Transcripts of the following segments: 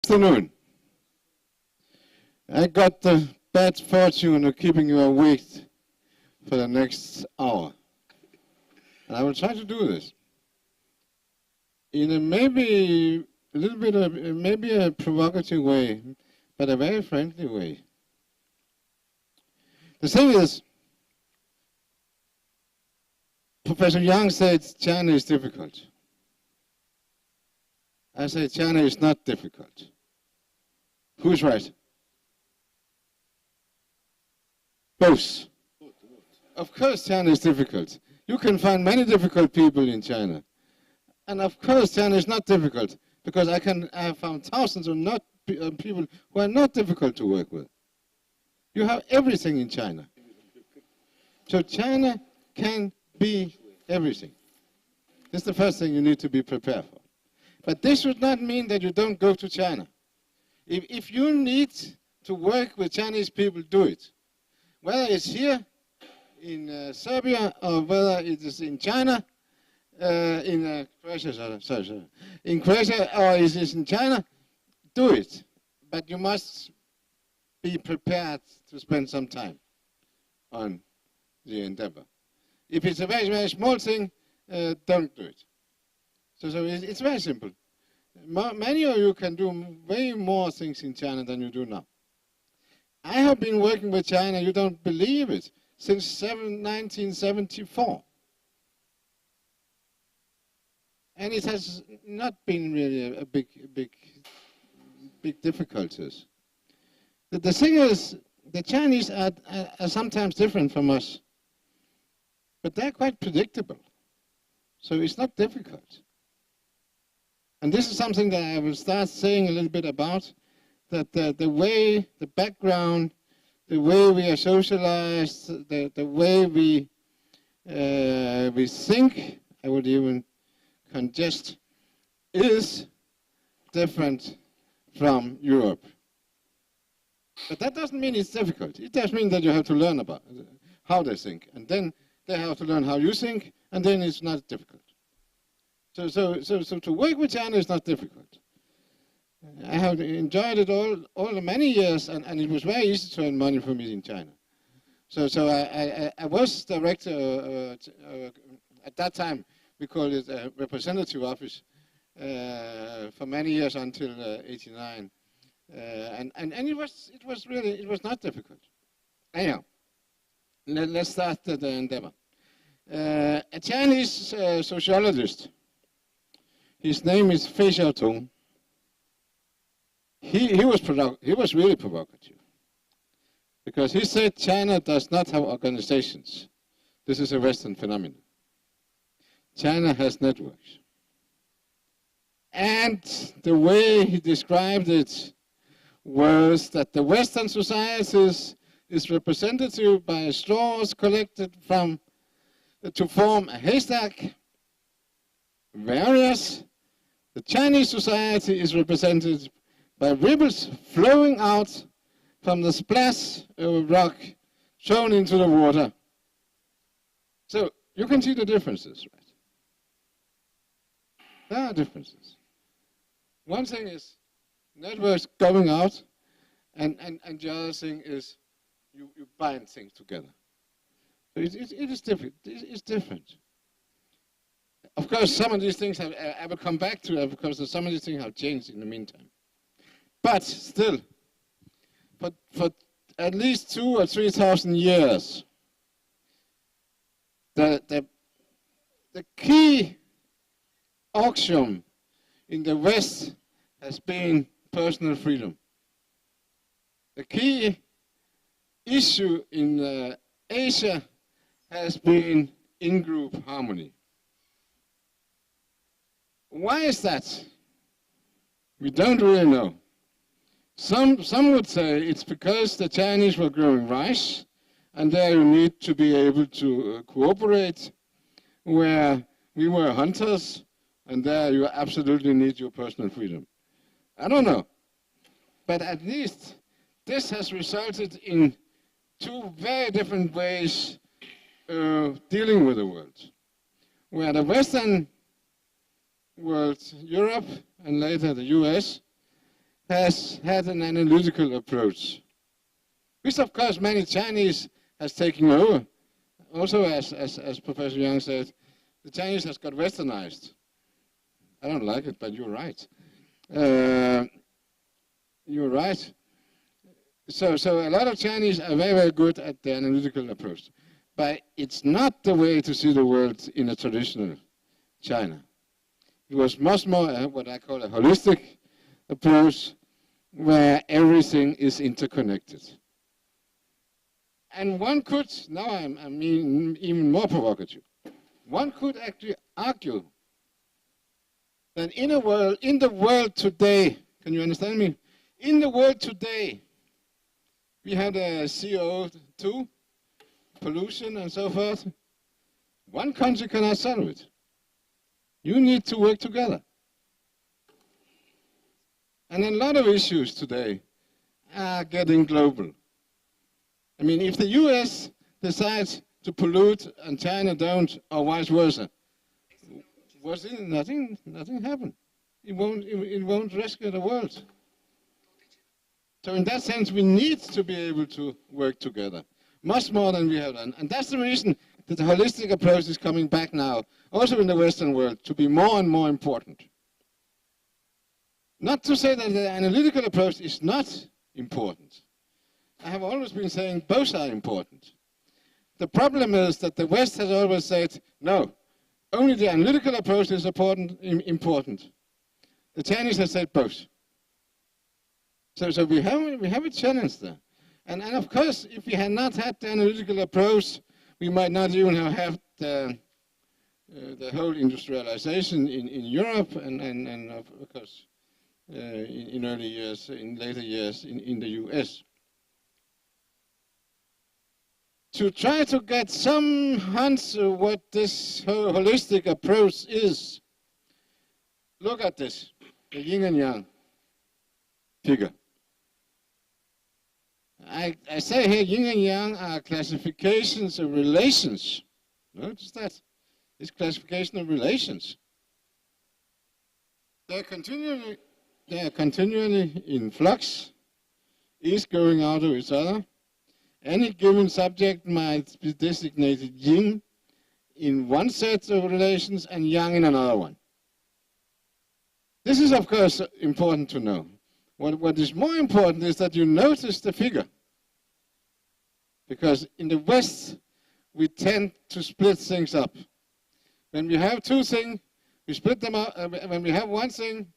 afternoon. I got the bad fortune of keeping you awake for the next hour. And I will try to do this in a maybe a little bit of, maybe a provocative way, but a very friendly way. The thing is, Professor Yang said China is difficult. I say China is not difficult. Who's right? Both. Of course China is difficult. You can find many difficult people in China. And of course China is not difficult, because I have found thousands of people who are not difficult to work with. You have everything in China. So China can be everything. That's the first thing you need to be prepared for. But this would not mean that you don't go to China. If you need to work with Chinese people, do it. Whether it's here in Serbia or whether it is in China, in Croatia, sorry, in Croatia or it is in China, do it. But you must be prepared to spend some time on the endeavor. If it's a very, very small thing, don't do it. So it's very simple. Many of you can do way more things in China than you do now. I have been working with China, you don't believe it, since 1974. And it has not been really a big difficulties. The thing is, the Chinese are sometimes different from us, but they're quite predictable. So it's not difficult. And this is something that I will start saying a little bit about, that the way, the background, the way we are socialized, the way we think, I would even suggest, is different from Europe. But that doesn't mean it's difficult. It does mean that you have to learn about how they think, and then they have to learn how you think, and then it's not difficult. So to work with China is not difficult. I have enjoyed it all the many years, and it was very easy to earn money for me in China. So I was director, at that time we called it a representative office, for many years until '89. And it was not difficult. Anyhow, let's start the endeavor. A Chinese sociologist, his name is Fei Xiaotong. He was really provocative, because he said China does not have organizations. This is a Western phenomenon. China has networks. And the way he described it was that the Western societies is representative by straws collected to form a haystack, whereas the Chinese society is represented by ripples flowing out from the splash of rock thrown into the water. So you can see the differences, right? There are differences. One thing is networks going out, and the other thing is you bind things together. So it is different. It's different. Of course, some of these things I will come back to, because some of these things have changed in the meantime. But still, for at least 2,000 or 3,000 years, the key axiom in the West has been personal freedom. The key issue in Asia has been in-group harmony. Why is that? We don't really know. Some would say it's because the Chinese were growing rice, and there you need to be able to cooperate, where we were hunters, and there you absolutely need your personal freedom. I don't know. But at least this has resulted in two very different ways of dealing with the world, where the Western world, Europe, and later the US, has had an analytical approach, which of course many Chinese has taken over. Also, as Professor Yang said, the Chinese has got westernized. I don't like it, but you're right. You're right. So a lot of Chinese are very, very good at the analytical approach. But it's not the way to see the world in a traditional China. It was much more what I call a holistic approach, where everything is interconnected. And one could, now I'm even more provocative, one could actually argue that in the world today, can you understand me? In the world today, we had a CO2, pollution and so forth. One country cannot solve it. You need to work together. And a lot of issues today are getting global. I mean, if the US decides to pollute and China don't, or vice versa, nothing happened. It won't rescue the world. So in that sense, we need to be able to work together, much more than we have done. And that's the reason that the holistic approach is coming back now, also in the Western world, to be more and more important. Not to say that the analytical approach is not important. I have always been saying both are important. The problem is that the West has always said, no, only the analytical approach is important. The Chinese have said both. So we have a challenge there. And of course, if we had not had the analytical approach, we might not even have had the whole industrialization in Europe and of course in early years, in later years in the US. To try to get some hints of what this holistic approach is, look at this, the yin and yang figure. I say here yin and yang are classifications of relations. Notice that. It's classification of relations. They are continually in flux, each going out of each other. Any given subject might be designated yin in one set of relations and yang in another one. This is, of course, important to know. What is more important is that you notice the figure. Because in the West, we tend to split things up. When we have two things, we split them up. When we have one thing,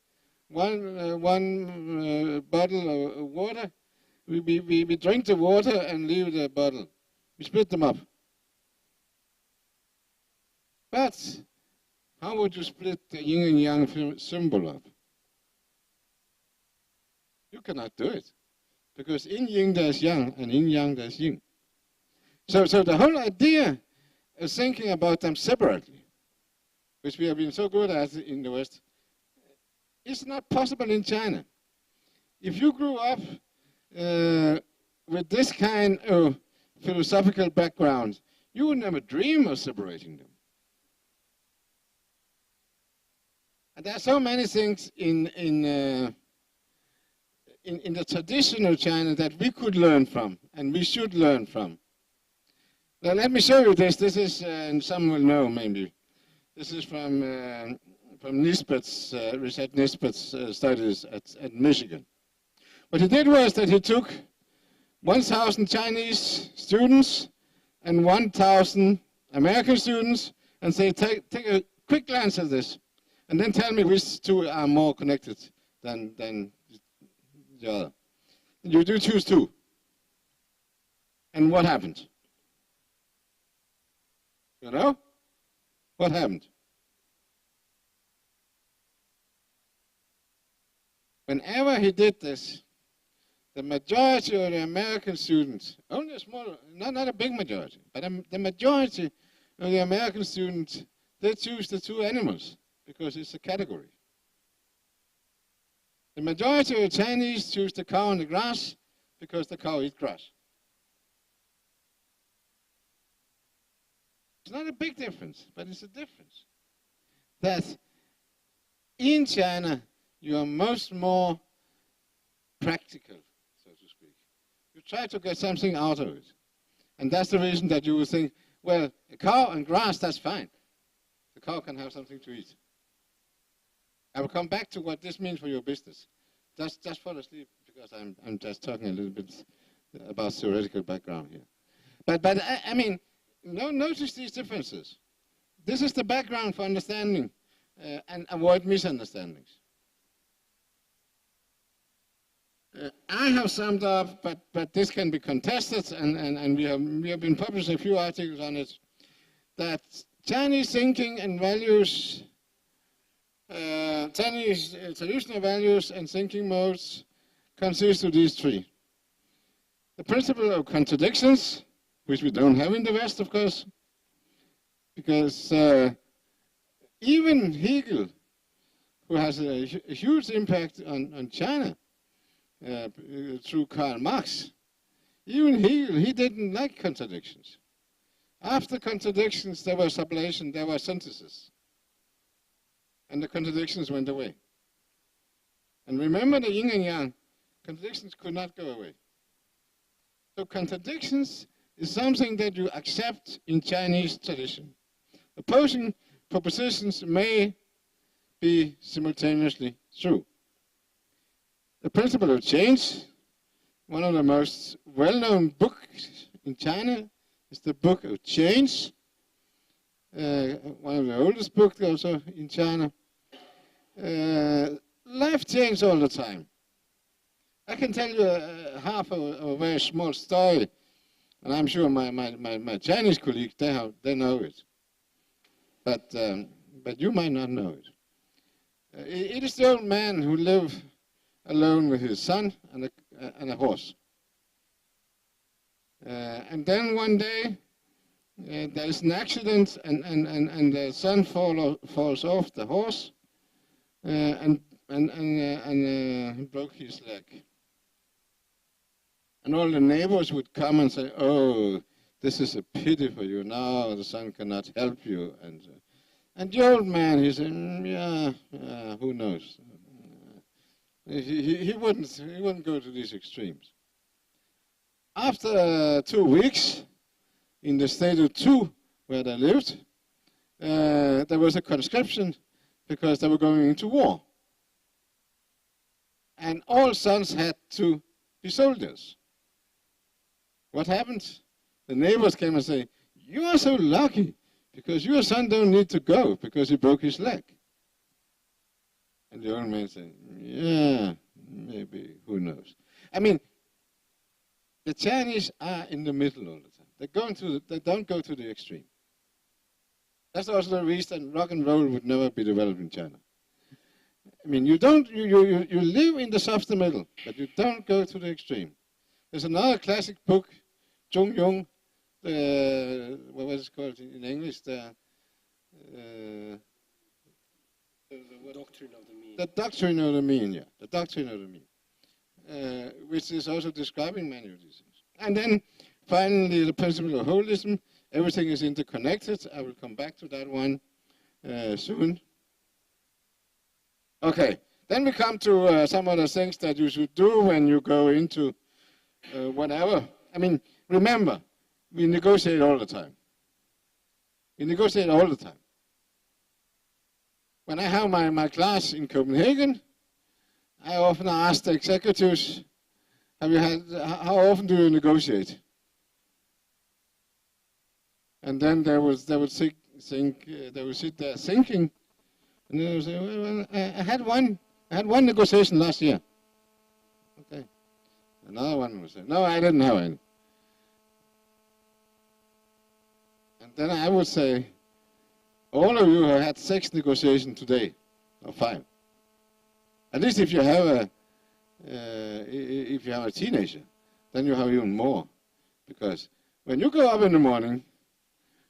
one bottle of water, we drink the water and leave the bottle. We split them up. But how would you split the yin and yang symbol up? You cannot do it. Because in yin there's yang, and in yang there's yin. So the whole idea of thinking about them separately, which we have been so good at in the West, is not possible in China. If you grew up with this kind of philosophical background, you would never dream of separating them. And there are so many things in the traditional China that we could learn from, and we should learn from. Now let me show you this. This is, and some will know maybe, this is from Nisbet's, Richard Nisbet's studies at Michigan. What he did was that he took 1,000 Chinese students and 1,000 American students and say, take a quick glance at this, and then tell me which two are more connected than the other. You do choose two. And what happened? You know? What happened? Whenever he did this, the majority of the American students, only a small, not a big majority, but the majority of the American students, they choose the two animals because it's a category. The majority of the Chinese choose the cow and the grass because the cow eats grass. It's not a big difference, but it's a difference. That in China, you are much more practical, so to speak. You try to get something out of it. And that's the reason that you will think, well, a cow and grass, that's fine. The cow can have something to eat. I will come back to what this means for your business. Just fall asleep, because I'm just talking a little bit about theoretical background here. But I mean, notice these differences. This is the background for understanding and avoid misunderstandings. I have summed up, but this can be contested, and we have been publishing a few articles on it, that Chinese thinking and values, Chinese traditional values and thinking modes consist of these three. The principle of contradictions, which we don't have in the West, of course, because even Hegel, who has a huge impact on China through Karl Marx, even Hegel, he didn't like contradictions. After contradictions, there was sublation, there was synthesis. And the contradictions went away. And remember the yin and yang, contradictions could not go away. So contradictions is something that you accept in Chinese tradition. Opposing propositions may be simultaneously true. The principle of change, one of the most well-known books in China, is the Book of Change, one of the oldest books also in China. Life changes all the time. I can tell you half a very small story, and I'm sure my Chinese colleagues, they know it. But you might not know it. It is the old man who lived alone with his son and a horse. And then one day, there is an accident, and the son falls off the horse and broke his leg. And all the neighbors would come and say, "Oh, this is a pity for you. Now the son cannot help you." And the old man, he said, "Yeah, who knows?" He wouldn't go to these extremes. After 2 weeks, in the state of Tu, where they lived, there was a conscription because they were going into war. And all sons had to be soldiers. What happened? The neighbors came and said, "You are so lucky, because your son don't need to go because he broke his leg." And the old man said, "Yeah, maybe, who knows?" I mean, the Chinese are in the middle all the time. They don't go to the extreme. That's also the reason rock and roll would never be developed in China. I mean, you live in the soft middle, but you don't go to the extreme. There's another classic book, Zhong Yong, what was it called in English? The Doctrine of the Mean. The Doctrine of the Mean, yeah. The Doctrine of the Mean, which is also describing many of these things. And then finally, the principle of holism. Everything is interconnected. I will come back to that one soon. Okay, then we come to some of the things that you should do when you go into whatever. I mean, remember, we negotiate all the time. We negotiate all the time. When I have my class in Copenhagen, I often ask the executives, how often do you negotiate? And then they would sit there thinking, and they would say, well, I had one negotiation last year. Okay. Another one would say, no, I didn't have any. And then I would say, all of you have had 6 negotiations today, or 5. At least if you have a teenager, then you have even more, because when you go up in the morning,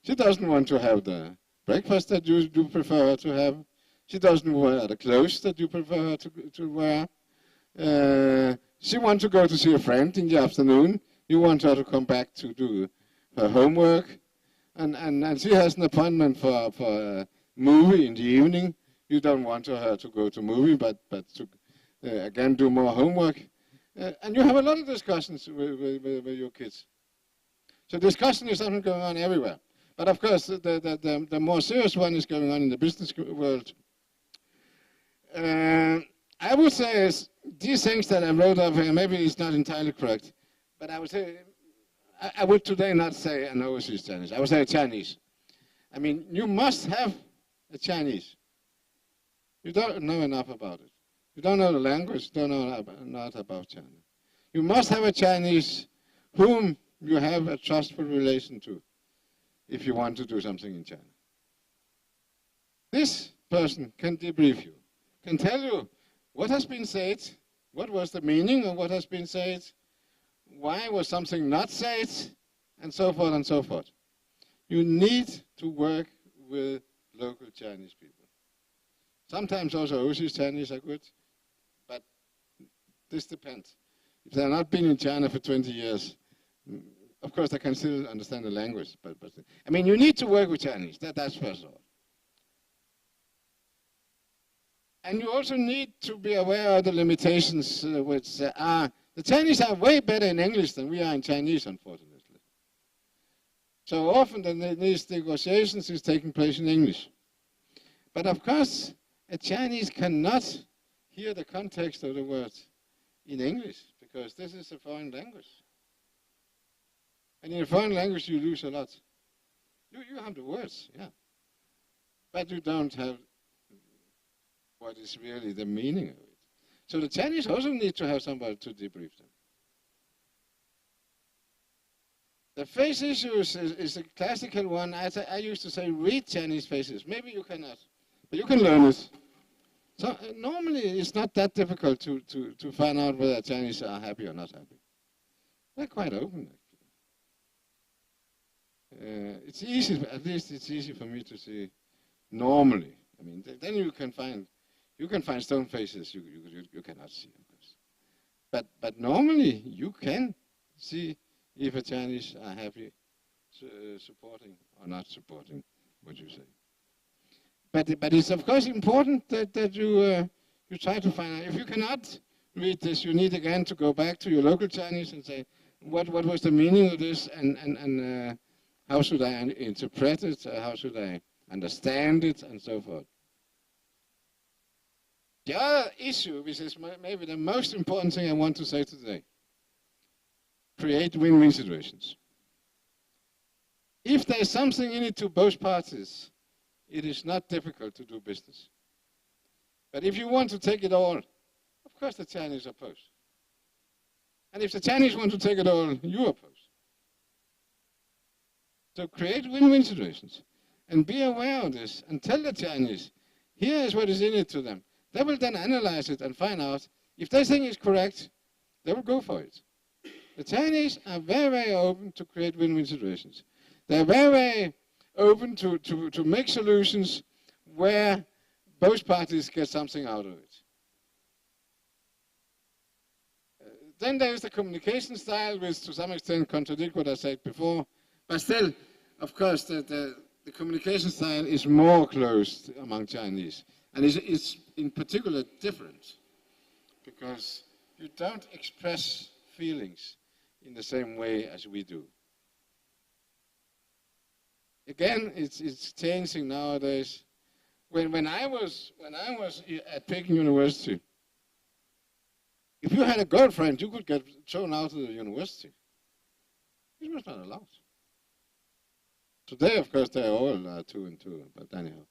she doesn't want to have the breakfast that you do prefer her to have. She doesn't wear the clothes that you prefer her to wear. She wants to go to see a friend in the afternoon. You want her to come back to do her homework. And she has an appointment for a movie in the evening. You don't want her to go to movie, but to, again, do more homework. And you have a lot of discussions with your kids. So discussion is something going on everywhere. But of course, the more serious one is going on in the business world. I would say is these things that I wrote up here, maybe it's not entirely correct, but I would say, I would today not say an overseas Chinese. I would say a Chinese. I mean, you must have a Chinese. You don't know enough about it. You don't know the language, you don't know not about China. You must have a Chinese whom you have a trustful relation to if you want to do something in China. This person can debrief you, can tell you what has been said, what was the meaning of what has been said, why was something not said, and so forth and so forth. You need to work with local Chinese people. Sometimes also overseas Chinese are good, but this depends. If they have not been in China for 20 years, of course they can still understand the language, but I mean, you need to work with Chinese, that's first of all. And you also need to be aware of the limitations which are, the Chinese are way better in English than we are in Chinese, unfortunately. So often these negotiations is taking place in English. But of course, a Chinese cannot hear the context of the words in English, because this is a foreign language. And in a foreign language, you lose a lot. You have the words, yeah. But you don't have what is really the meaning of it. So the Chinese also need to have somebody to debrief them. The face issues is a classical one. I used to say, read Chinese faces. Maybe you cannot, but you can learn it. So normally it's not that difficult to find out whether Chinese are happy or not happy. They're quite open, actually. It's easy, at least it's easy for me to see normally. I mean, then you can find stone faces you cannot see, of course. But normally you can see if a Chinese are happy supporting or not supporting what you say. But it's of course important that you try to find out. If you cannot read this, you need again to go back to your local Chinese and say, what was the meaning of this, and how should I interpret it, how should I understand it, and so forth. The other issue, which is maybe the most important thing I want to say today, create win-win situations. If there's something in it to both parties, it is not difficult to do business. But if you want to take it all, of course the Chinese oppose. And if the Chinese want to take it all, you oppose. So create win-win situations and be aware of this and tell the Chinese, here is what is in it to them. They will then analyze it and find out if they think it's correct, they will go for it. The Chinese are very, very open to create win-win situations. They're very, very open to make solutions where both parties get something out of it. Then there is the communication style, which to some extent contradicts what I said before. But still, of course, the communication style is more closed among Chinese. And it's in particular different because you don't express feelings in the same way as we do. Again, it's changing nowadays. When I was at Peking University, if you had a girlfriend, you could get thrown out of the university. It was not allowed. Today, of course, they're all 2 and 2, but anyhow.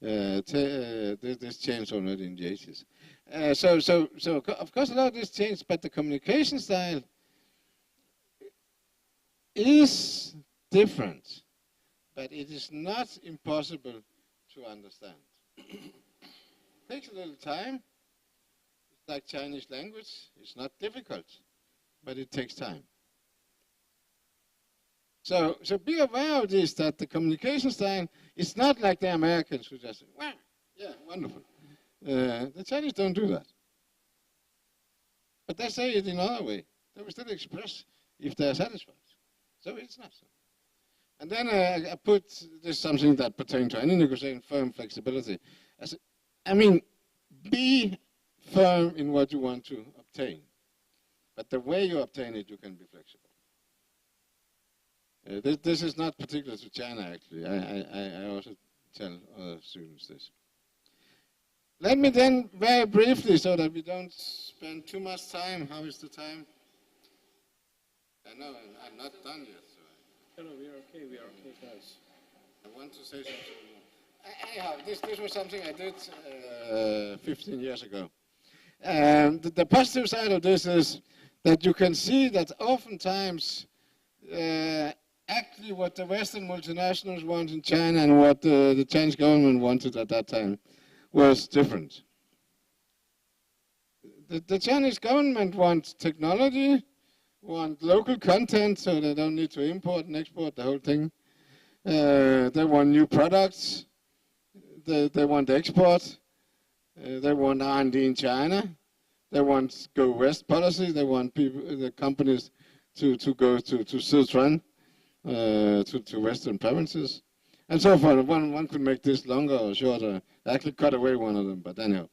This changed already in the 80s. So of course a lot of this changed, but the communication style is different, but it is not impossible to understand. It takes a little time. It's like Chinese language. It's not difficult, but it takes time. So be aware of this, that the communication style is not like the Americans who just say, wow, yeah, wonderful. The Chinese don't do that. But they say it in another way. They will still express if they're satisfied. So it's not so. And then I put this something that pertains to any negotiation, firm flexibility. I mean, be firm in what you want to obtain. But the way you obtain it, you can be flexible. This is not particular to China, actually. I also tell other students this. Let me then, very briefly, so that we don't spend too much time. How is the time? I know, I'm not done yet. So No, we are okay, guys. I want to say something more. Anyhow, this was something I did 15 years ago. The positive side of this is that you can see that oftentimes actually what the Western multinationals want in China and what the Chinese government wanted at that time was different. The Chinese government wants technology, want local content, so they don't need to import and export the whole thing. They want new products. They want export. They want R&D in China. They want go west policy. They want the companies to go to Sichuan, to western provinces, and so forth. One could make this longer or shorter. I actually cut away one of them, but anyhow.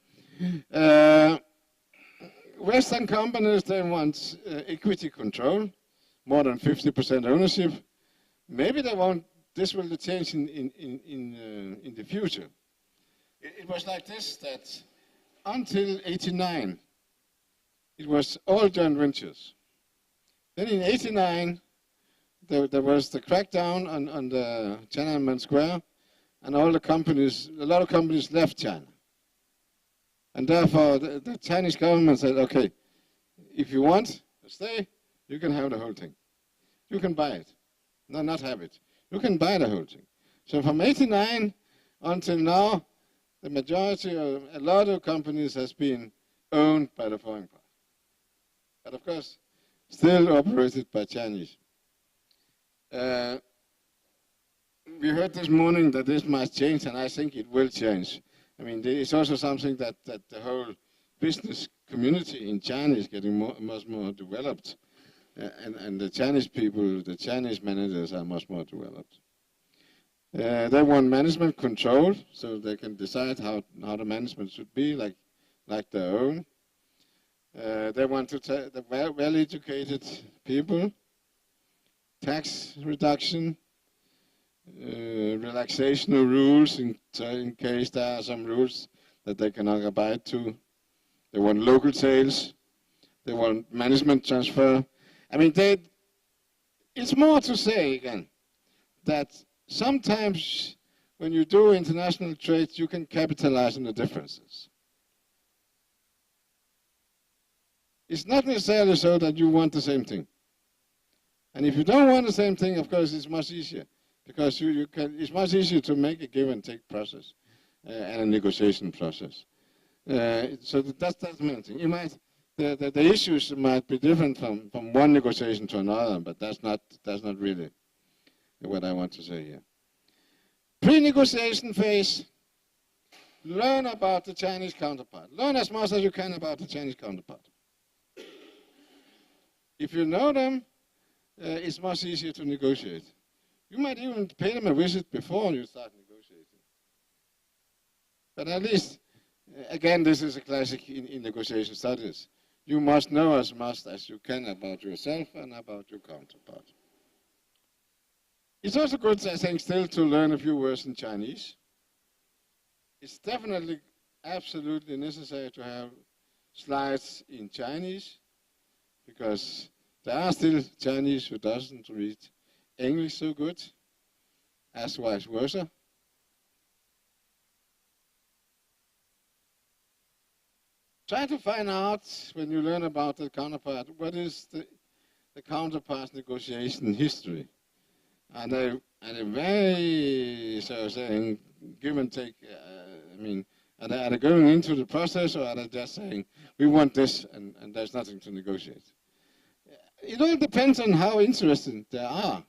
Western companies, they want equity control, more than 50% ownership. Maybe they want, this will change in the future. It was like this, that until '89, it was all joint ventures. Then in '89, there was the crackdown on the Tiananmen Square, and all the companies, a lot of companies left China. And therefore, the Chinese government said, okay, if you want to stay, you can have the whole thing. You can buy it. No, not have it. You can buy the whole thing. So from '89 until now, the majority of a lot of companies has been owned by the foreign part. But of course, still operated by Chinese. We heard this morning that this might change, and I think it will change. I mean, it's also something that the whole business community in China is getting much more developed. And the Chinese people, the Chinese managers are much more developed. They want management control, so they can decide how the management should be, like their own. They want to the well-educated people, tax reduction, relaxation of rules in case there are some rules that they cannot abide to. They want local sales. They want management transfer. I mean, it's more to say again that sometimes when you do international trade, you can capitalize on the differences. It's not necessarily so that you want the same thing. And if you don't want the same thing, of course, it's much easier. Because it's much easier to make a give and take process and a negotiation process. So that's the main thing. You might, the issues might be different from one negotiation to another, but that's not really what I want to say here. Pre-negotiation phase, learn about the Chinese counterpart. Learn as much as you can about the Chinese counterpart. If you know them, it's much easier to negotiate. You might even pay them a visit before you start negotiating. But at least, again, this is a classic in negotiation studies. You must know as much as you can about yourself and about your counterpart. It's also good, I think, still to learn a few words in Chinese. It's definitely absolutely necessary to have slides in Chinese, because there are still Chinese who doesn't read English so good, as vice versa. Try to find out, when you learn about the counterpart, what is the counterpart's negotiation history. Are they very, so saying, give and take, I mean, are they going into the process, or are they just saying, we want this and there's nothing to negotiate? It all depends on how interested they are.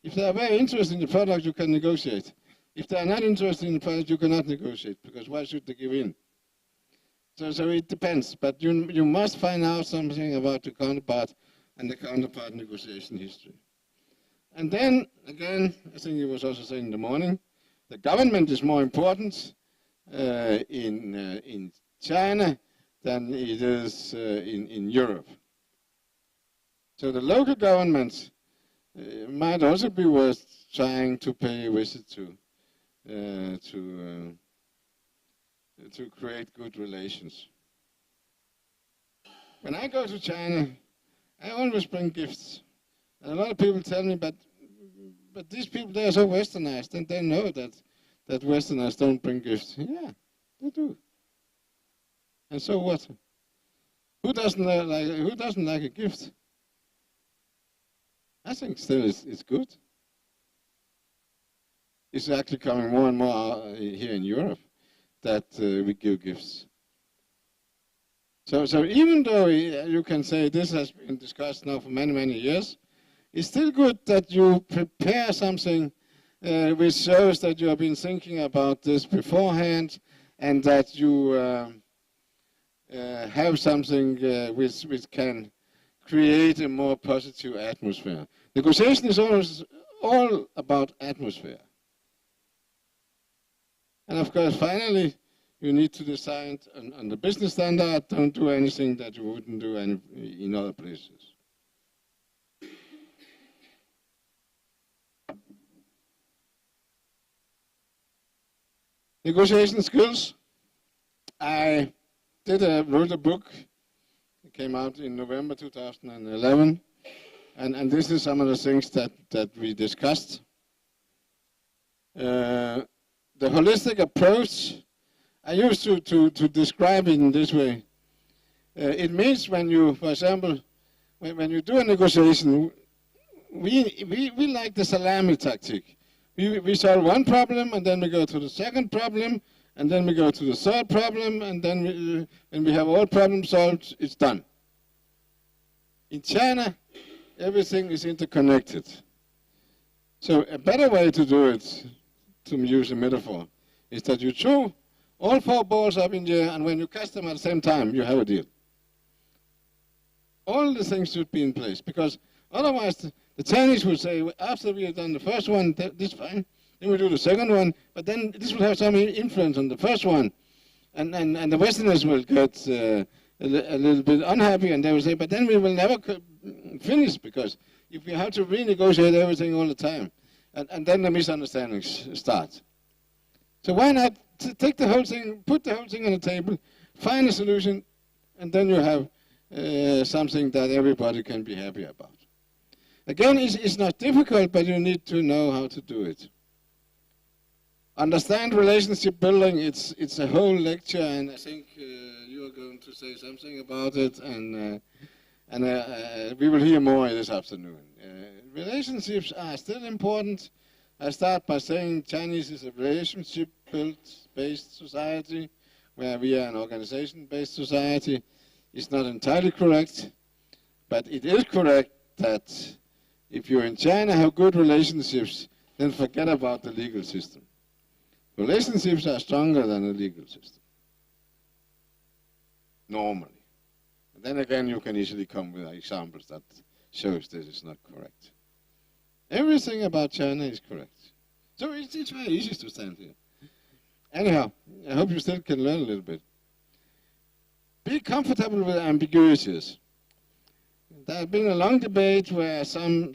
If they are very interested in the product, you can negotiate. If they are not interested in the product, you cannot negotiate, because why should they give in? So it depends, but you must find out something about the counterpart and the counterpart negotiation history. And then, again, I think it was also said in the morning, the government is more important in China than it is in Europe. So the local governments might also be worth trying to pay a visit to create good relations. When I go to China, I always bring gifts. And a lot of people tell me, but these people, they are so westernized, and they know that Westerners don't bring gifts. Yeah, they do. And so what? Who doesn't like a gift? I think still it's good. It's actually coming more and more here in Europe that we give gifts. So even though you can say this has been discussed now for many, many years, it's still good that you prepare something which shows that you have been thinking about this beforehand, and that you have something which can create a more positive atmosphere. Negotiation is always all about atmosphere. And of course, finally, you need to decide on the business standard. Don't do anything that you wouldn't do in other places. Negotiation skills. I wrote a book. It came out in November 2011. And this is some of the things that we discussed. The holistic approach, I used to describe it in this way. It means when you, for example, when you do a negotiation, we like the salami tactic. We solve one problem, and then we go to the second problem, and then we go to the third problem, and then when we have all problems solved, it's done. In China, everything is interconnected. So a better way to do it, to use a metaphor, is that you throw all 4 balls up in the air, and when you catch them at the same time, you have a deal. All the things should be in place, because otherwise the Chinese would say, after we have done the first one, this is fine, then we do the second one, but then this will have some influence on the first one. And the Westerners will get a little bit unhappy, and they will say, but then we will never finish, because if we have to renegotiate everything all the time, and then the misunderstandings start. So why not take the whole thing, put the whole thing on the table, find a solution, and then you have something that everybody can be happy about. Again, it's not difficult, but you need to know how to do it. Understand relationship building, it's a whole lecture, and I think you are going to say something about it, and we will hear more this afternoon. Relationships are still important. I start by saying Chinese is a relationship-based society, where we are an organization-based society. It's not entirely correct, but it is correct that if you're in China, have good relationships, then forget about the legal system. Relationships are stronger than the legal system, normally. And then again, you can easily come with examples that shows this is not correct. Everything about China is correct. So it's very easy to stand here. Anyhow, I hope you still can learn a little bit. Be comfortable with ambiguities. There has been a long debate where some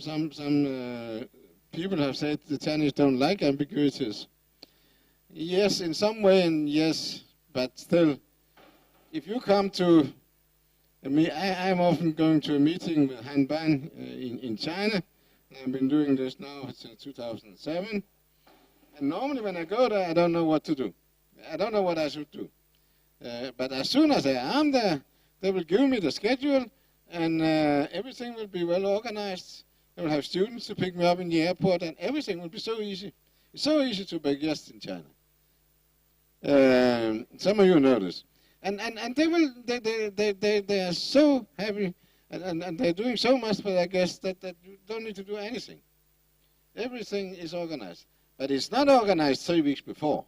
people have said the Chinese don't like ambiguities. Yes, in some way, and yes, but still, if you come to I'm often going to a meeting with Han Ban in China. I've been doing this now since 2007. And normally when I go there, I don't know what to do. I don't know what I should do. But as soon as I am there, they will give me the schedule, and everything will be well organized. They will have students to pick me up in the airport, and everything will be so easy. It's so easy to be a guest in China. Some of you know this. And they are so happy, and they're doing so much for their guests that you don't need to do anything. Everything is organized. But it's not organized 3 weeks before,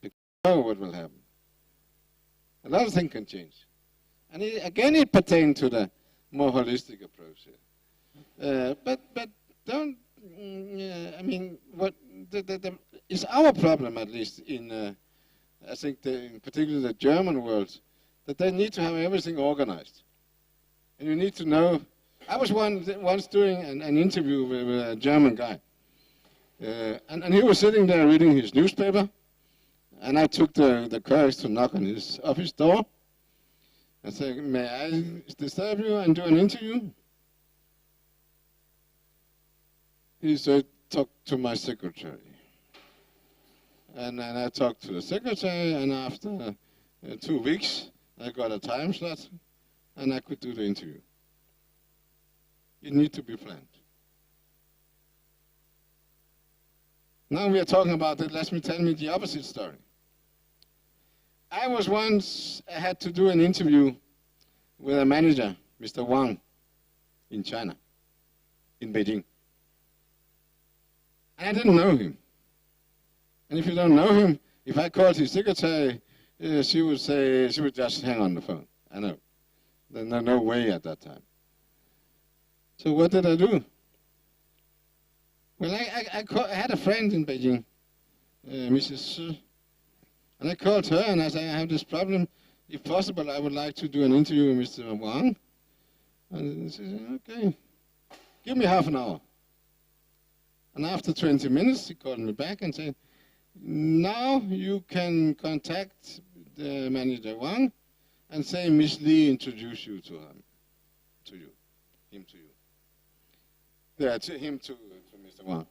because you know what will happen. A lot of things can change. And it pertains to the more holistic approach here. But don't, I mean, it's our problem, at least, in I think in particular the German world, that they need to have everything organized. And you need to know I was once doing an interview with a German guy. And he was sitting there reading his newspaper. And I took the courage to knock on his office door. I said, may I disturb you and do an interview? He said, talk to my secretary. And then I talked to the secretary, and after 2 weeks, I got a time slot, and I could do the interview. You need to be planned. Now we are talking about it. Let me tell you the opposite story. I had to do an interview with a manager, Mr. Wang, in China, in Beijing. And I didn't know him. And if you don't know him, if I called his secretary, she would just hang on the phone. I know. There's no way at that time. So what did I do? Well, I had a friend in Beijing, Mrs. Shi. And I called her and I said, I have this problem. If possible, I would like to do an interview with Mr. Wang. And she said, okay, give me half an hour. And after 20 minutes, he called me back and said, now you can contact the manager Wang and say Miss Lee introduced you to him to you. Yeah, to Mr. Wang.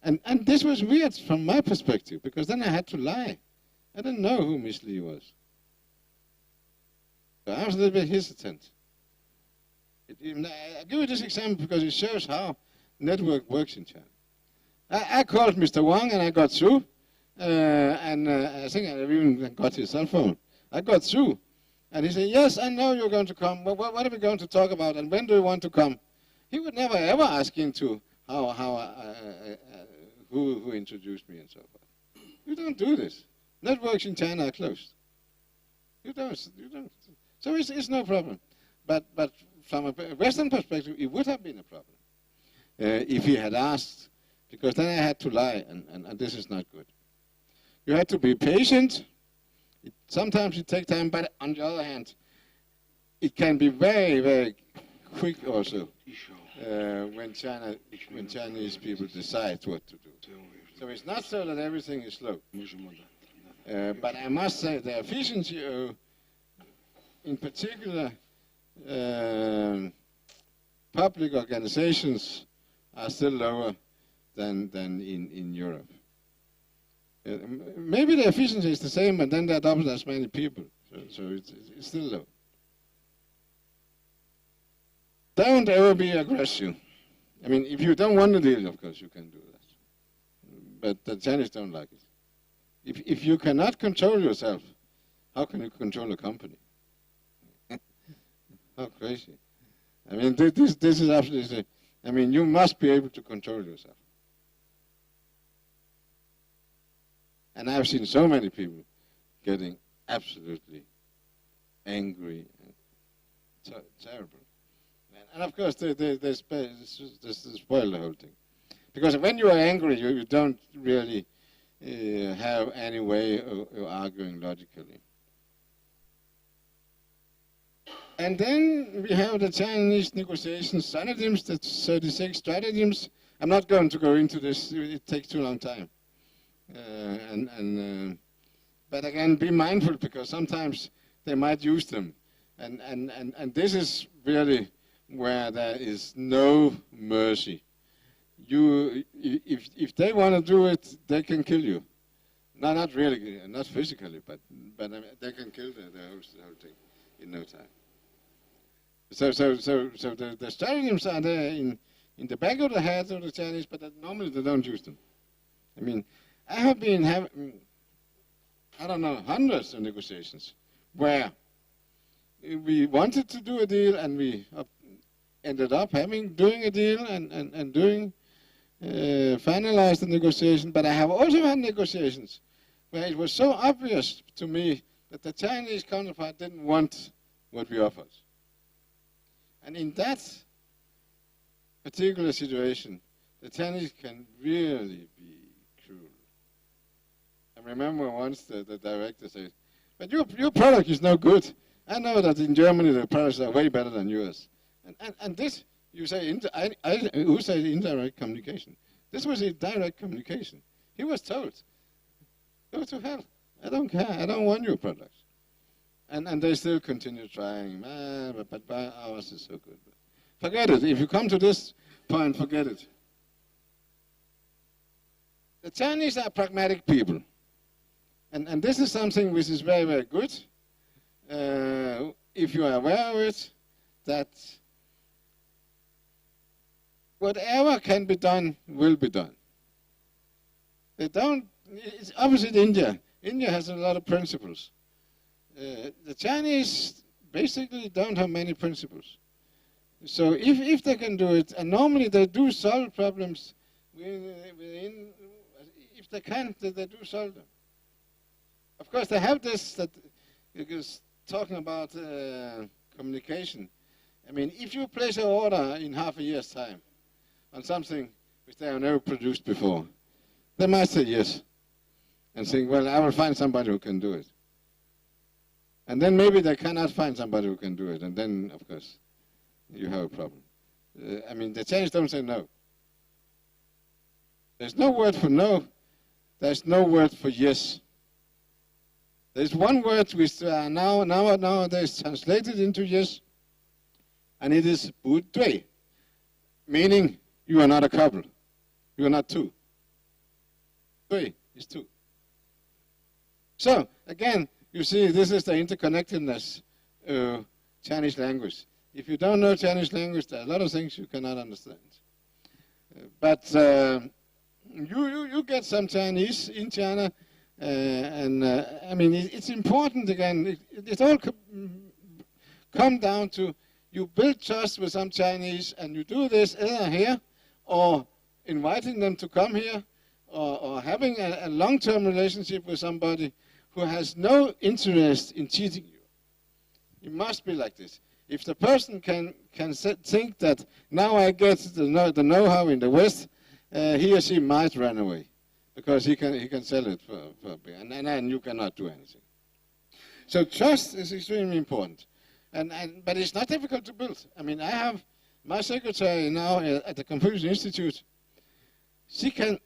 And this was weird from my perspective, because then I had to lie. I didn't know who Miss Lee was. So I was a little bit hesitant. I give you this example because it shows how network works in China. I called Mr. Wang and I got through, and I think I even got his cell phone. I got through, and he said, yes, I know you're going to come. Well, what are we going to talk about, and when do you want to come? He would never ever ask into who introduced me and so forth. You don't do this. Networks in China are closed. You don't. So it's no problem. But from a Western perspective, it would have been a problem if he had asked, because then I had to lie, and this is not good. You have to be patient. Sometimes it takes time, but on the other hand, it can be very, very quick also when Chinese people decide what to do. So it's not so that everything is slow. But I must say the efficiency in particular public organizations are still lower than in Europe. Maybe the efficiency is the same, but then there are double as many people. So it's still low. Don't ever be aggressive. I mean, if you don't want to deal, of course you can do that. But the Chinese don't like it. If you cannot control yourself, how can you control a company? How crazy. I mean, this is absolutely, I mean, you must be able to control yourself. And I've seen so many people getting absolutely angry and terrible. And of course, they spoil the whole thing. Because when you are angry, you don't really have any way of arguing logically. And then we have the Chinese negotiation strategies, the 36 strategies. I'm not going to go into this, it takes too long time. But again, be mindful, because sometimes they might use them. And this is really where there is no mercy. If they want to do it, they can kill you. No, not really, not physically, but I mean, they can kill the whole thing in no time. So the strategies are there in the back of the head of the Chinese, but normally they don't use them. I mean, I have been having, I don't know, hundreds of negotiations where we wanted to do a deal and we ended up doing a deal and doing finalize the negotiation. But I have also had negotiations where it was so obvious to me that the Chinese counterpart didn't want what we offered. And in that particular situation, the Chinese can really be cruel. I remember once the director said, but your product is no good. I know that in Germany the products are way better than yours. And this, you say, who said indirect communication? This was a direct communication. He was told, go to hell. I don't care. I don't want your products. And they still continue trying. But ours is so good. Forget it. If you come to this point, forget it. The Chinese are pragmatic people. And this is something which is very, very good. If you are aware of it, that whatever can be done will be done. They don't, it's opposite India. India has a lot of principles. The Chinese basically don't have many principles. So if they can do it, and normally they do solve problems within, if they can, they do solve them. Of course, they have this, that, because talking about communication, I mean, if you place an order in half a year's time on something which they have never produced before, they might say yes and think, well, I will find somebody who can do it. And then maybe they cannot find somebody who can do it, and then, of course, you have a problem. I mean, the Chinese don't say no. There's no word for no. There's no word for yes. There's one word which nowadays translated into yes, and it is 不对, meaning you are not a couple. You are not two. 对 is two. So, again, you see, this is the interconnectedness of Chinese language. If you don't know Chinese language, there are a lot of things you cannot understand. But you get some Chinese in China, I mean, it's important, again, it all come down to you build trust with some Chinese, and you do this either here, or inviting them to come here, or having a long-term relationship with somebody who has no interest in cheating you. It must be like this. If the person can think that now I get the know-how in the West, he or she might run away, because he can sell it for a bit, and you cannot do anything. So trust is extremely important, but it's not difficult to build. I mean, I have my secretary now at the Confucius Institute. She can,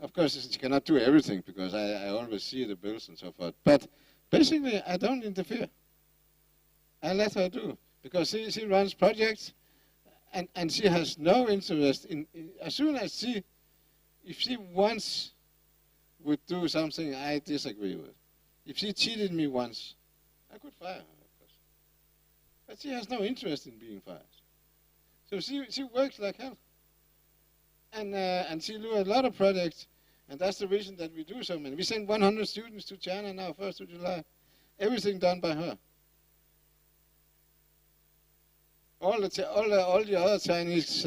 of course, she cannot do everything, because I always see the bills and so forth. But basically, I don't interfere. I let her do, because she runs projects, and she has no interest in as soon as if she once would do something I disagree with. If she cheated me once, I could fire her, of course. But she has no interest in being fired. So she works like hell. And she do a lot of projects, and that's the reason that we do so many. We send 100 students to China now, 1st of July. Everything done by her. All the other Chinese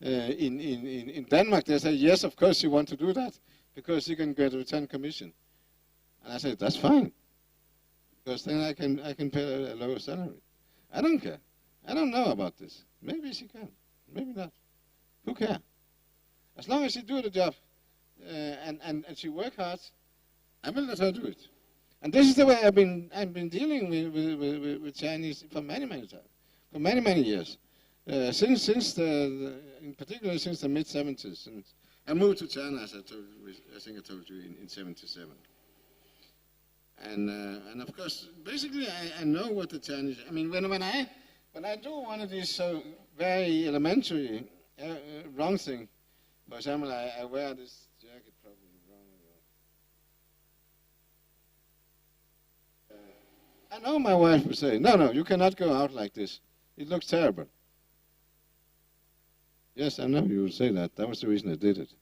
in Denmark, they say, yes, of course you want to do that, because you can get a return commission. And I said, that's fine, because then I can pay a lower salary. I don't care. I don't know about this. Maybe she can, maybe not. Who cares? As long as she do the job and she work hard, I will let her do it. And this is the way I've been dealing with Chinese for many times. For many years, since in particular since the mid-70s, and I moved to China, as I think I told you, in '77. And of course, basically, I know what the Chinese. I mean, when I do one of these so very elementary wrong thing, for example, I wear this jacket probably wrong. I know my wife would say, no, you cannot go out like this. It looks terrible. Yes, I know you would say that. That was the reason I did it.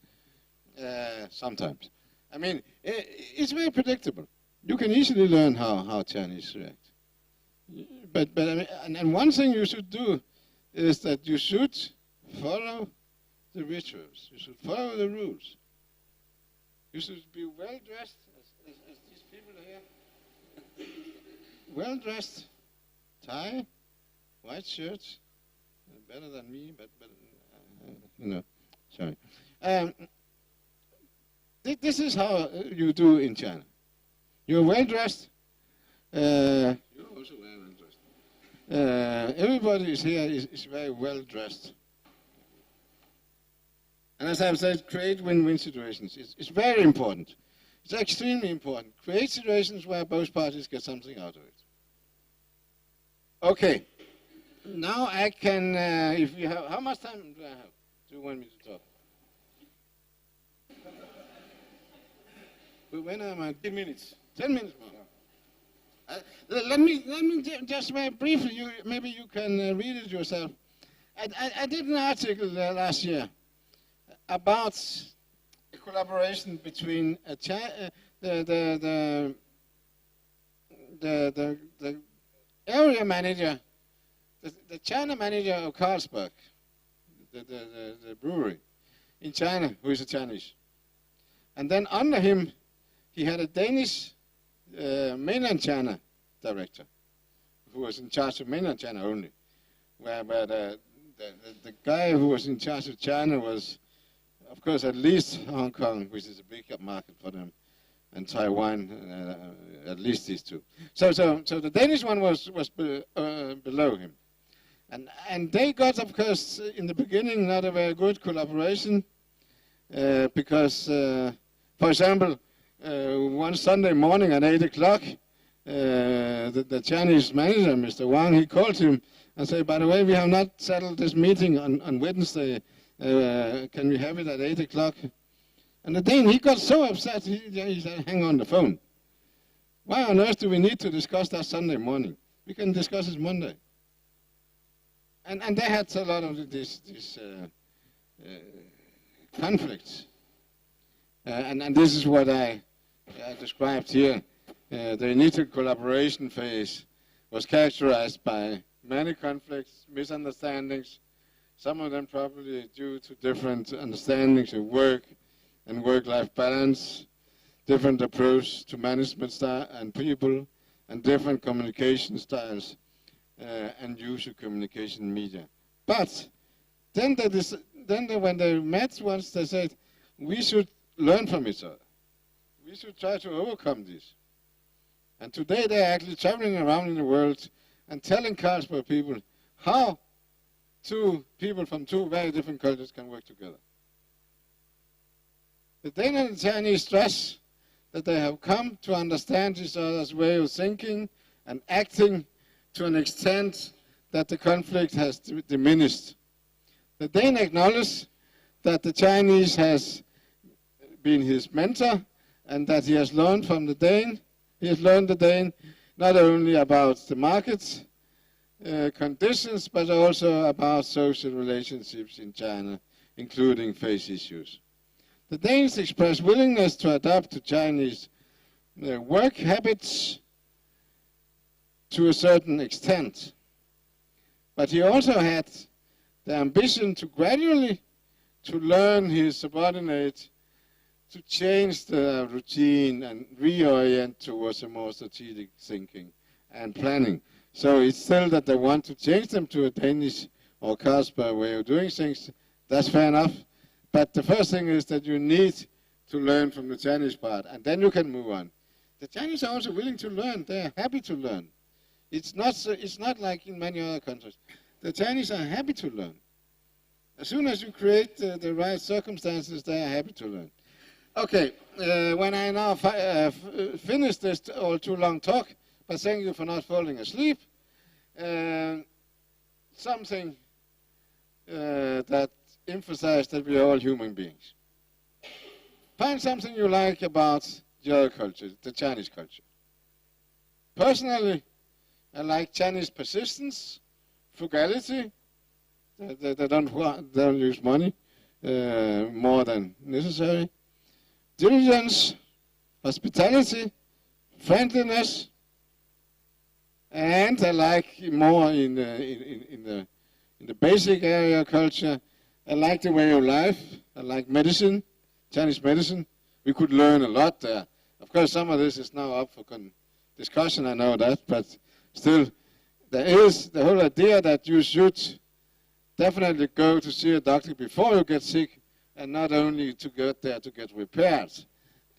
Sometimes. I mean, it's very predictable. You can easily learn how Chinese react. But I mean, and one thing you should do is that you should follow the rituals. You should follow the rules. You should be well dressed, as these people here. Well dressed, tie, white shirts, better than me, but you know, sorry. This is how you do in China. You're well dressed. You're also well dressed. everybody is here is very well dressed. And as I've said, create win-win situations. It's very important. It's extremely important. Create situations where both parties get something out of it. Okay. Now I can, if you have, how much time do I have? Do you want me to talk? But when am I? 10 minutes. 10 minutes more. Let me just very briefly, maybe you can read it yourself. I did an article last year about a collaboration between the area manager, the China manager of Carlsberg, the brewery in China, who is a Chinese. And then under him, he had a Danish mainland China director, who was in charge of mainland China only, where the guy who was in charge of China was, of course, at least Hong Kong, which is a big market for them, and Taiwan, at least these two. So the Danish one was below him. And they got, of course, in the beginning, not a very good collaboration, because, for example, one Sunday morning at 8 o'clock, the Chinese manager, Mr. Wang, he called him and said, by the way, we have not settled this meeting on Wednesday. Can we have it at 8 o'clock? And the Dane, he got so upset, he said, hang on the phone. Why on earth do we need to discuss that Sunday morning? We can discuss it Monday. And they had a lot of these conflicts. And this is what I described here. The initial collaboration phase was characterized by many conflicts, misunderstandings, some of them probably due to different understandings of work and work-life balance, different approach to management style and people, and different communication styles and use of communication media. But then when they met once, they said, we should learn from each other. We should try to overcome this. And today they're actually traveling around in the world and telling Carlsberg people how two people from two very different cultures can work together. The Danish and Chinese stress that they have come to understand each other's way of thinking and acting to an extent that the conflict has diminished. The Dane acknowledges that the Chinese has been his mentor and that he has learned from the Dane. He has learned the Dane not only about the market conditions, but also about social relationships in China, including face issues. The Danes express willingness to adapt to Chinese work habits to a certain extent. But he also had the ambition to gradually to learn his subordinate to change the routine and reorient towards a more strategic thinking and planning. So it's still that they want to change them to a Danish or Carlsberg way of doing things. That's fair enough. But the first thing is that you need to learn from the Chinese part, and then you can move on. The Chinese are also willing to learn. They are happy to learn. It's not like in many other countries. The Chinese are happy to learn. As soon as you create the right circumstances, they are happy to learn. Okay, when I now finish this all too long talk, but thank you for not falling asleep, something that emphasizes that we are all human beings. Find something you like about the other culture, the Chinese culture. Personally, I like Chinese persistence, frugality. They don't use money more than necessary. Diligence, hospitality, friendliness, and I like more in the basic area of culture. I like the way of life. I like medicine, Chinese medicine. We could learn a lot there. Of course, some of this is now up for discussion, I know that, but still, there is the whole idea that you should definitely go to see a doctor before you get sick, and not only to get there to get repaired,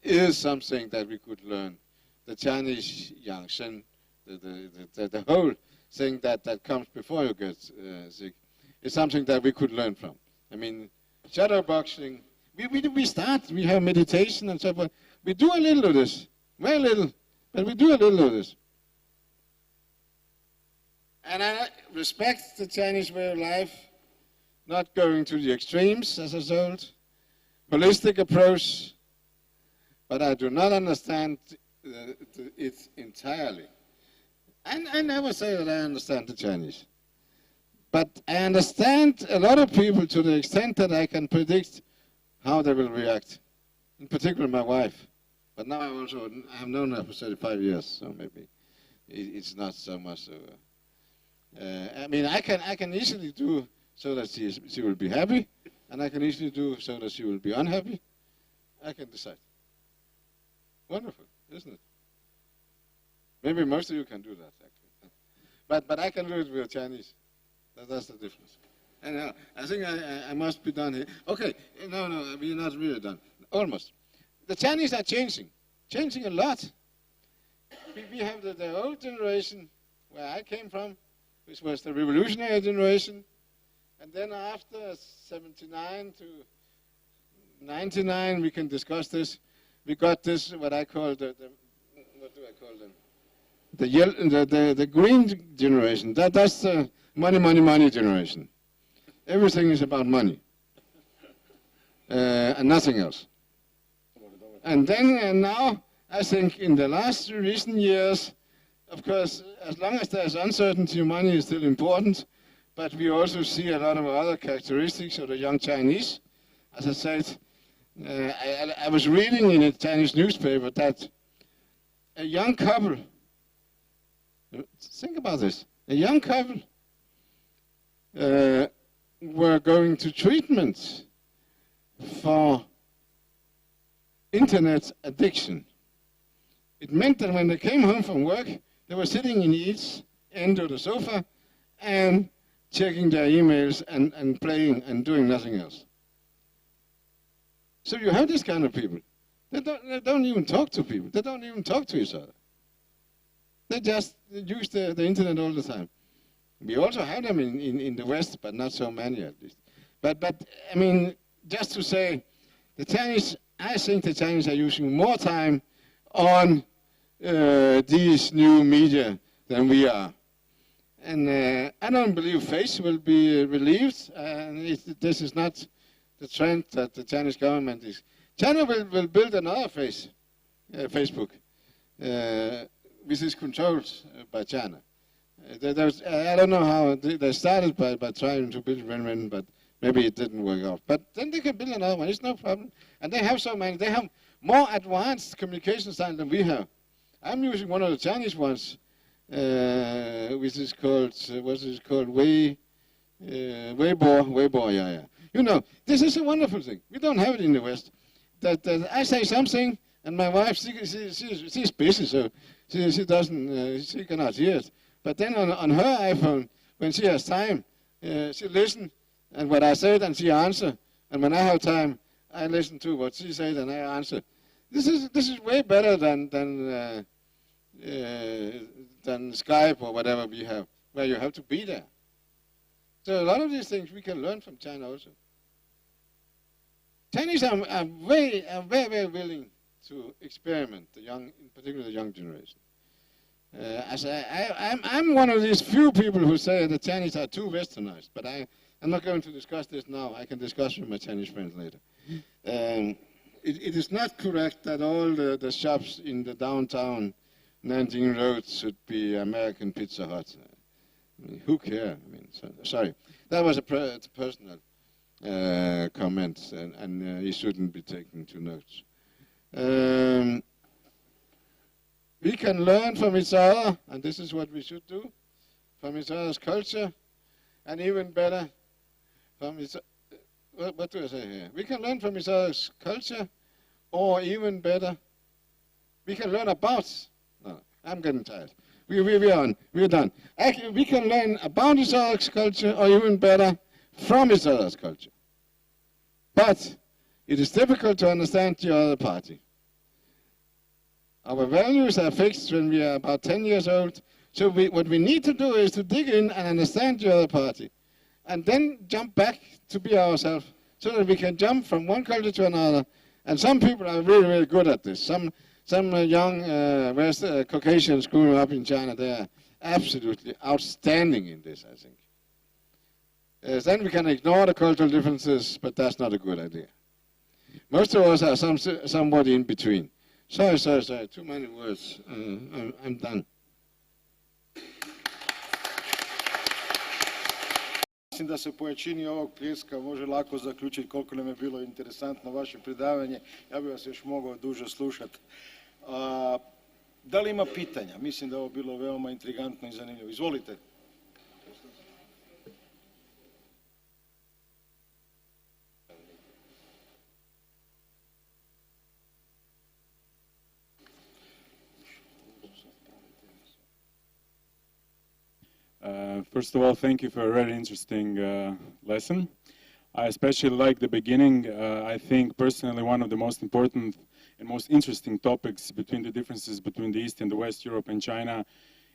is something that we could learn. The Chinese Yangshen, the whole thing that comes before you get sick. It's something that we could learn from. I mean, shadow boxing. We start. We have meditation and so forth. We do a little of this, very little, but we do a little of this. And I respect the Chinese way of life, not going to the extremes, as I told, holistic approach, but I do not understand it entirely. And I never say that I understand the Chinese. But I understand a lot of people to the extent that I can predict how they will react, in particular my wife. But now I have known her for 35 years, so maybe it's not so much so. I mean, I can easily do so that she will be happy, and I can easily do so that she will be unhappy. I can decide. Wonderful, isn't it? Maybe most of you can do that, actually. But I can do it with Chinese. That's the difference. And I think I must be done here. Okay, no, we're not really done. Almost. The Chinese are changing a lot. We have the old generation, where I came from, which was the revolutionary generation. And then after 79 to 99, we can discuss this. We got this, what I call what do I call them? The green generation. That's the money generation. Everything is about money. And nothing else. And then and now, I think in the last recent years, of course, as long as there's uncertainty, money is still important. But we also see a lot of other characteristics of the young Chinese. As I said, I was reading in a Chinese newspaper that a young couple, think about this, a young couple were going to treatment for internet addiction. It meant that when they came home from work, they were sitting in each end of the sofa and checking their emails and playing and doing nothing else. So you have this kind of people. They don't even talk to people. They don't even talk to each other. They just use the internet all the time. We also have them in the West, but not so many at least. But I mean, just to say, the Chinese, I think the Chinese are using more time on these new media than we are. And I don't believe Face will be relieved. This is not the trend that the Chinese government is. China will build another face, Facebook, which is controlled by China. I don't know how they started by trying to build Renren, but maybe it didn't work out. But then they can build another one. It's no problem. And they have so many. They have more advanced communication style than we have. I'm using one of the Chinese ones, which is called Weibo, yeah. You know, this is a wonderful thing. We don't have it in the West. That I say something, and my wife, she's busy, so she doesn't, she cannot hear it. But then on her iPhone, when she has time, she listens, and what I said, and she answers. And when I have time, I listen to what she said, and I answer. This is way better than Skype or whatever we have, where you have to be there. So a lot of these things we can learn from China also. Chinese are very, very willing to experiment, in particular the young generation. I'm one of these few people who say the Chinese are too westernized, but I'm not going to discuss this now. I can discuss with my Chinese friends later. It is not correct that all the shops in the downtown Nanjing Road should be American Pizza Hut. I mean, who cares? I mean, sorry. That was a personal comment, and it shouldn't be taken to notes. We can learn from each other, and this is what we should do, from each other's culture, and even better, from each. What do I say here? We can learn from each other's culture, or even better, we can learn about. No, I'm getting tired. We're done. Actually, we can learn about each other's culture, or even better, from each other's culture. But it is difficult to understand the other party. Our values are fixed when we are about 10 years old. So what we need to do is to dig in and understand the other party, and then jump back to be ourselves, so that we can jump from one culture to another. And some people are really, really good at this. Some young West Caucasians growing up in China, they are absolutely outstanding in this, I think. Then we can ignore the cultural differences, but that's not a good idea. Most of us are somewhat in between. Sorry, too many words. I'm done. Mislim da se po jačini ovog pljeska može lako zaključiti koliko nam je bilo interesantno vaše predavanje. Ja bih vas još mogao duže slušati. Da li ima pitanja? Mislim da je ovo bilo veoma intrigantno i zanimljivo. Izvolite. First of all, thank you for a very interesting lesson. I especially like the beginning. I think personally one of the most important and most interesting topics between the differences between the East and the West, Europe and China,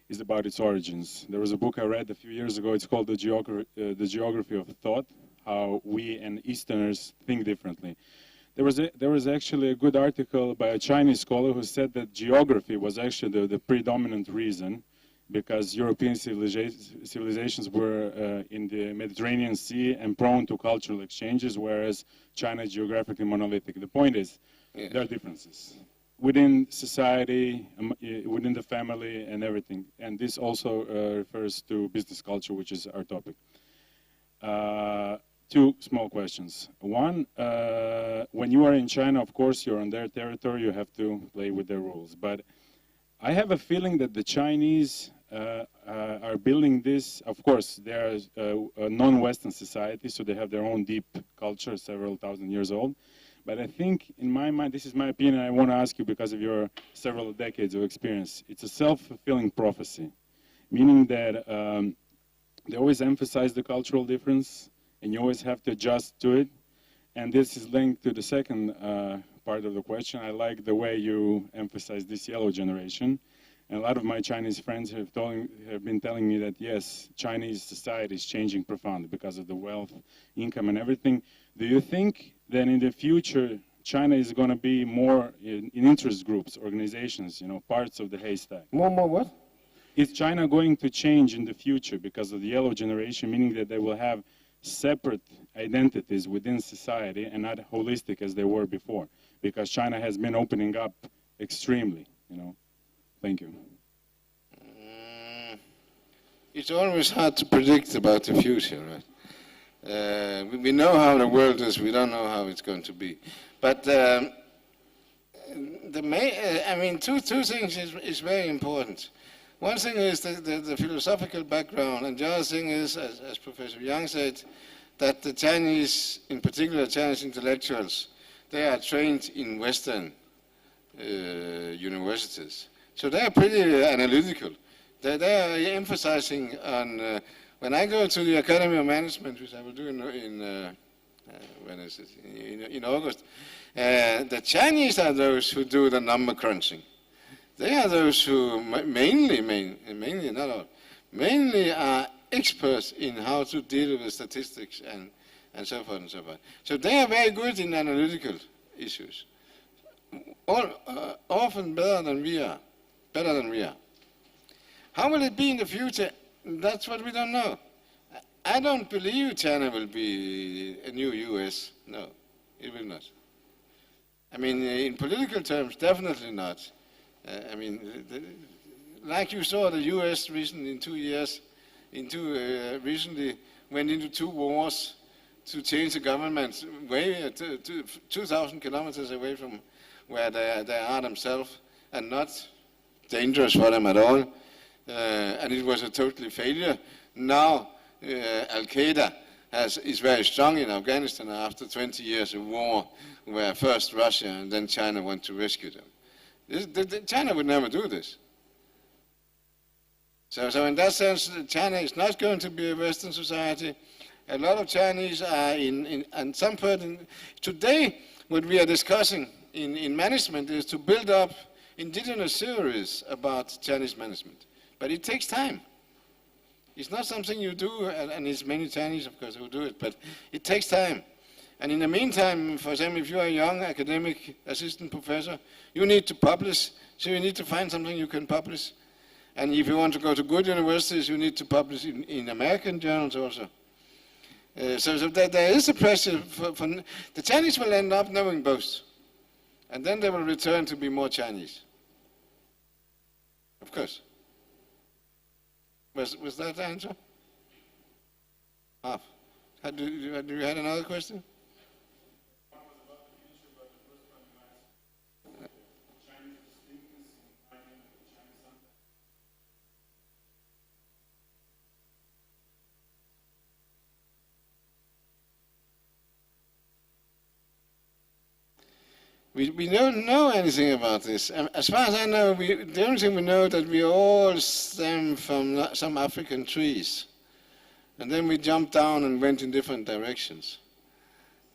is about its origins. There was a book I read a few years ago. It's called The Geography of Thought, How We and Easterners Think Differently. There was actually a good article by a Chinese scholar who said that geography was actually the predominant reason, because European civilizations were in the Mediterranean Sea and prone to cultural exchanges, whereas China is geographically monolithic. The point is, there are differences within society, within the family and everything. And this also refers to business culture, which is our topic. Two small questions. One, when you are in China, of course, you're on their territory, you have to play with their rules. But I have a feeling that the Chinese are building this. Of course, they are a non-Western society, so they have their own deep culture, several thousand years old. But I think, in my mind, this is my opinion, I want to ask you because of your several decades of experience, it's a self-fulfilling prophecy, meaning that they always emphasize the cultural difference, and you always have to adjust to it. And this is linked to the second part of the question. I like the way you emphasize this yellow generation. And a lot of my Chinese friends have been telling me that, yes, Chinese society is changing profoundly because of the wealth, income, and everything. Do you think that in the future, China is going to be more in interest groups, organizations, you know, parts of the haystack? More what? Is China going to change in the future because of the yellow generation, meaning that they will have separate identities within society and not holistic as they were before? Because China has been opening up extremely, you know. Thank you. It's always hard to predict about the future, right? We know how the world is, we don't know how it's going to be. But I mean, two things is very important. One thing is the philosophical background, and the other thing is, as Professor Yang said, that the Chinese, in particular Chinese intellectuals, they are trained in Western universities. So they are pretty analytical. They are emphasizing on, when I go to the Academy of Management, which I will do when is it? In August, the Chinese are those who do the number crunching. They are those who mainly, not all, mainly are experts in how to deal with statistics and so forth and so forth. So they are very good in analytical issues. Often better than we are. How will it be in the future? That's what we don't know. I don't believe China will be a new US. No, it will not. I mean, in political terms, definitely not. I mean, like you saw, the US recently, in 2 years, recently went into 2 wars to change the government way 2,000 kilometers away from where they are themselves, and not dangerous for them at all. And it was a total failure. Now, Al-Qaeda is very strong in Afghanistan after 20 years of war, where first Russia and then China want to rescue them. China would never do this. So in that sense, China is not going to be a Western society. A lot of Chinese are and some point today, what we are discussing in management is to build up indigenous theories about Chinese management, But it takes time. It's not something you do, and there's many Chinese, of course, who do it, but it takes time. And in the meantime, for example, if you are a young academic assistant professor, you need to publish, so you need to find something you can publish. And if you want to go to good universities, you need to publish in American journals also. So there is a pressure for the Chinese will end up knowing both. And then they will return to be more Chinese. Of course. Was that the answer? Half. Do you have another question? We don't know anything about this. As far as I know, the only thing we know that we all stem from some African trees. And then we jumped down and went in different directions.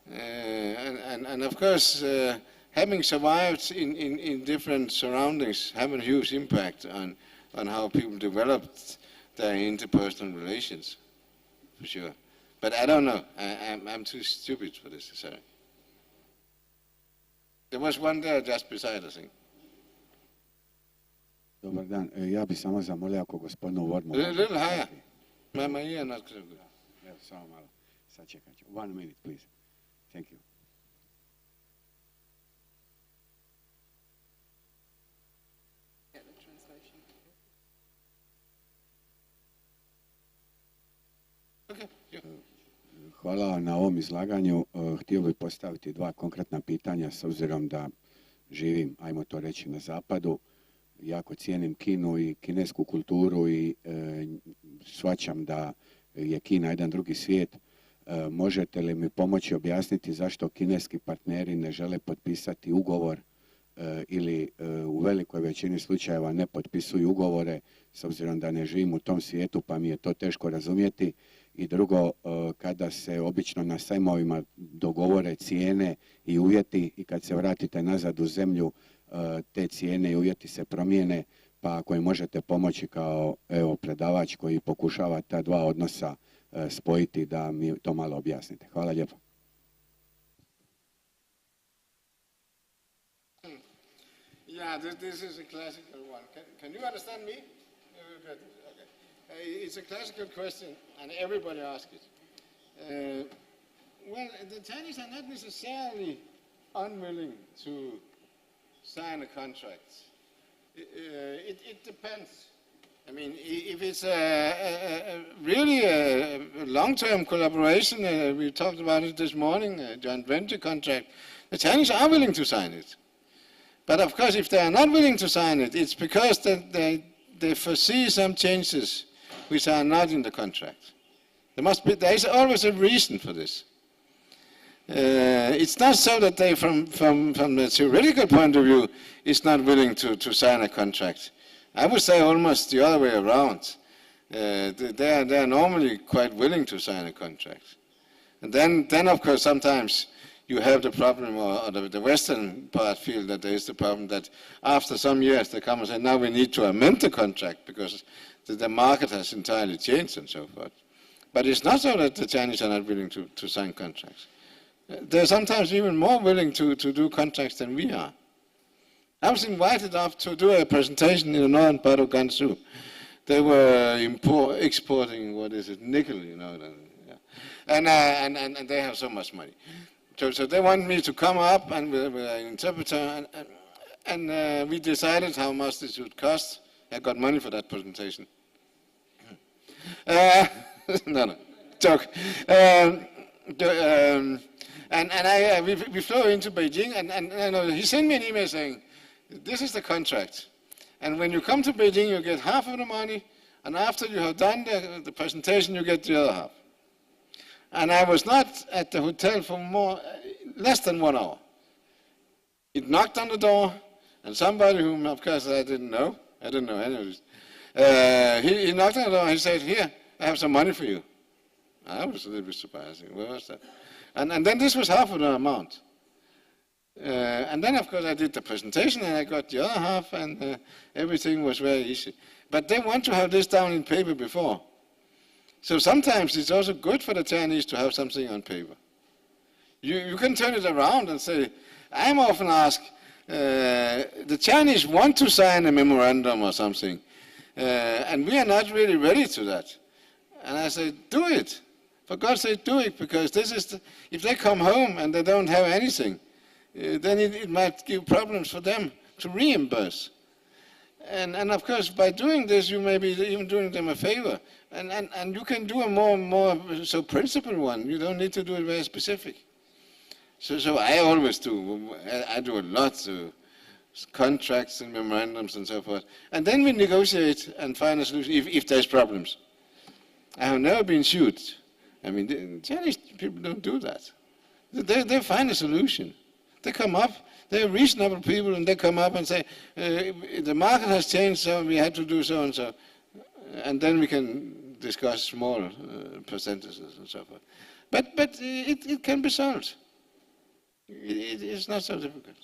And of course, having survived in different surroundings have a huge impact on how people developed their interpersonal relations, for sure. But I don't know. I'm too stupid for this, sorry. There was one there just beside, I think. Dobar dan. Ja bih samo zamolio ako gospodinu Wormu... A little higher. My ear not so good. Evo, samo malo. Sačekat ću. 1 minute, please. Thank you. Okay, yeah. Hvala vam na ovom izlaganju. Htio bih postaviti 2 konkretna pitanja s obzirom da živim, ajmo to reći, na zapadu. Jako cijenim Kinu i kinesku kulturu i shvaćam da je Kina jedan drugi svijet. Možete li mi pomoći objasniti zašto kineski partneri ne žele potpisati ugovor ili u velikoj većini slučajeva ne potpisuju ugovore s obzirom da ne živim u tom svijetu pa mi je to teško razumjeti. I drugo, kada se obično na sajmovima dogovore cijene i uvjeti i kad se vratite nazad u zemlju, te cijene i uvjeti se promijene, pa ako im možete pomoći kao predavač koji pokušava ta 2 odnosa spojiti, da mi to malo objasnite. Hvala lijepo. Yeah, this is a classical one. Can you understand me? Okay. It's a classical question, and everybody asks it. Well, the Chinese are not necessarily unwilling to sign a contract. It depends. I mean, if it's really a long-term collaboration, we talked about it this morning, a joint venture contract, the Chinese are willing to sign it. But of course, if they are not willing to sign it, it's because they foresee some changes which are not in the contract. There is always a reason for this. It's not so that they, from the theoretical point of view, is not willing to sign a contract. I would say almost the other way around. They are normally quite willing to sign a contract. And then of course, sometimes you have the problem, or the Western part feel that there is the problem that after some years they come and say, now we need to amend the contract because the market has entirely changed and so forth. But it's not so that the Chinese are not willing to sign contracts. They're sometimes even more willing to do contracts than we are. I was invited up to do a presentation in the northern part of Gansu. They were exporting, nickel, you know. Yeah. And they have so much money. So they want me to come up and with an interpreter, and we decided how much this would cost. I got money for that presentation. No, joke. We flew into Beijing, and he sent me an email saying, this is the contract. And when you come to Beijing, you get half of the money, and after you have done the presentation, you get the other half. And I was not at the hotel for less than 1 hour. It knocked on the door, and somebody whom, of course, I didn't know any of this, he knocked on the door and he said, here, I have some money for you. I was a little bit surprised. What was that? And then this was half of the amount. And then, of course, I did the presentation and I got the other half, and everything was very easy. But they want to have this down in paper before. So sometimes it's also good for the Chinese to have something on paper. You can turn it around and say, I'm often asked, the Chinese want to sign a memorandum or something, and we are not really ready to that. And I say, do it. For God's sake, do it, because this is if they come home and they don't have anything, then it might give problems for them to reimburse. And of course, by doing this, you may be even doing them a favor. And you can do a more so principled one. You don't need to do it very specific. So I always do. I do a lot of contracts and memorandums and so forth. And then we negotiate and find a solution if there's problems. I have never been sued. I mean, the Chinese people don't do that. They find a solution. They come up, they're reasonable people, and they come up and say, the market has changed, so we had to do so and so. And then we can discuss small percentages and so forth. But it can be solved. It's not so difficult.